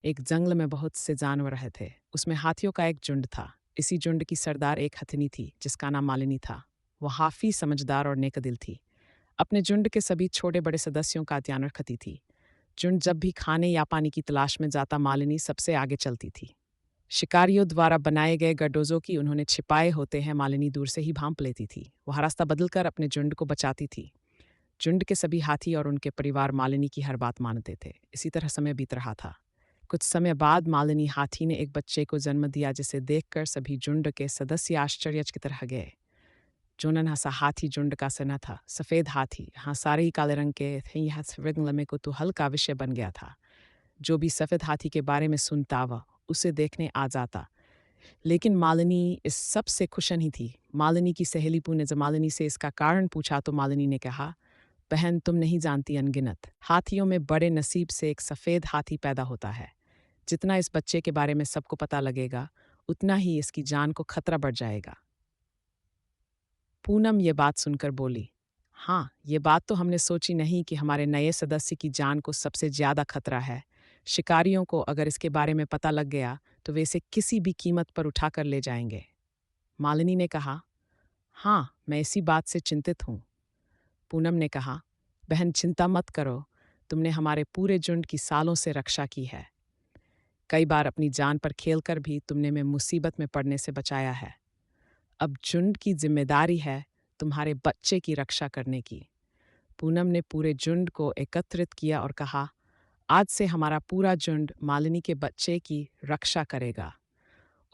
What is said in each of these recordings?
एक जंगल में बहुत से जानवर रहे थे। उसमें हाथियों का एक झुंड था। इसी झुंड की सरदार एक हथिनी थी जिसका नाम मालिनी था। वो काफी समझदार और नेकदिल थी। अपने झुंड के सभी छोटे बड़े सदस्यों का ध्यान रखती थी। झुंड जब भी खाने या पानी की तलाश में जाता, मालिनी सबसे आगे चलती थी। शिकारियों द्वारा बनाए गए गडोजों की उन्होंने छिपाए होते हैं मालिनी दूर से ही भांप लेती थी। वह रास्ता बदलकर अपने झुंड को बचाती थी। झुंड के सभी हाथी और उनके परिवार मालिनी की हर बात मानते थे। इसी तरह समय बीत रहा था। कुछ समय बाद मालिनी हाथी ने एक बच्चे को जन्म दिया, जिसे देखकर सभी झुंड के सदस्य आश्चर्य की तरह गए। जो नन्हा सा हाथी झुंड का सना था, सफेद हाथी, हाँ सारे ही काले रंग के थे। यह लम्हे को तो हल्का विषय बन गया था। जो भी सफेद हाथी के बारे में सुनता वह उसे देखने आ जाता। लेकिन मालिनी इस सब से खुश नहीं थी। मालिनी की सहेली पू ने जब मालिनी से इसका कारण पूछा तो मालिनी ने कहा, बहन तुम नहीं जानती, अनगिनत हाथियों में बड़े नसीब से एक सफेद हाथी पैदा होता है। जितना इस बच्चे के बारे में सबको पता लगेगा, उतना ही इसकी जान को खतरा बढ़ जाएगा। पूनम ये बात सुनकर बोली, हाँ ये बात तो हमने सोची नहीं कि हमारे नए सदस्य की जान को सबसे ज्यादा खतरा है। शिकारियों को अगर इसके बारे में पता लग गया तो वे इसे किसी भी कीमत पर उठाकर ले जाएंगे। मालिनी ने कहा, हाँ मैं इसी बात से चिंतित हूँ। पूनम ने कहा, बहन चिंता मत करो, तुमने हमारे पूरे झुंड की सालों से रक्षा की है। कई बार अपनी जान पर खेलकर भी तुमने मैं मुसीबत में पड़ने से बचाया है। अब झुंड की जिम्मेदारी है तुम्हारे बच्चे की रक्षा करने की। पूनम ने पूरे झुंड को एकत्रित किया और कहा, आज से हमारा पूरा झुंड मालिनी के बच्चे की रक्षा करेगा।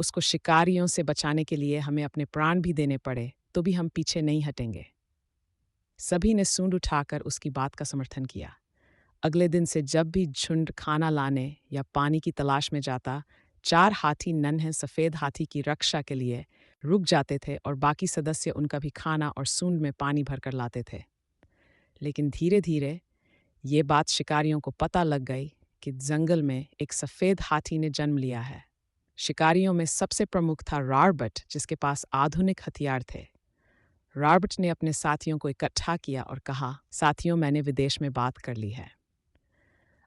उसको शिकारियों से बचाने के लिए हमें अपने प्राण भी देने पड़े तो भी हम पीछे नहीं हटेंगे। सभी ने सूंड उठाकर उसकी बात का समर्थन किया। अगले दिन से जब भी झुंड खाना लाने या पानी की तलाश में जाता, चार हाथी नन्हे सफेद हाथी की रक्षा के लिए रुक जाते थे और बाकी सदस्य उनका भी खाना और सूंड में पानी भरकर लाते थे। लेकिन धीरे धीरे ये बात शिकारियों को पता लग गई कि जंगल में एक सफेद हाथी ने जन्म लिया है। शिकारियों में सबसे प्रमुख था रॉबर्ट, जिसके पास आधुनिक हथियार थे। रॉबर्ट ने अपने साथियों को इकट्ठा किया और कहा, साथियों मैंने विदेश में बात कर ली है।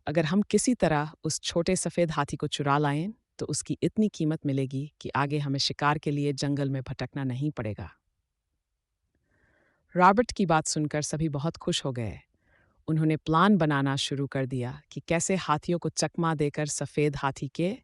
अगर हम किसी तरह उस छोटे सफेद हाथी को चुरा लाएं तो उसकी इतनी कीमत मिलेगी कि आगे हमें शिकार के लिए जंगल में भटकना नहीं पड़ेगा। रॉबर्ट की बात सुनकर सभी बहुत खुश हो गए। उन्होंने प्लान बनाना शुरू कर दिया कि कैसे हाथियों को चकमा देकर सफेद हाथी के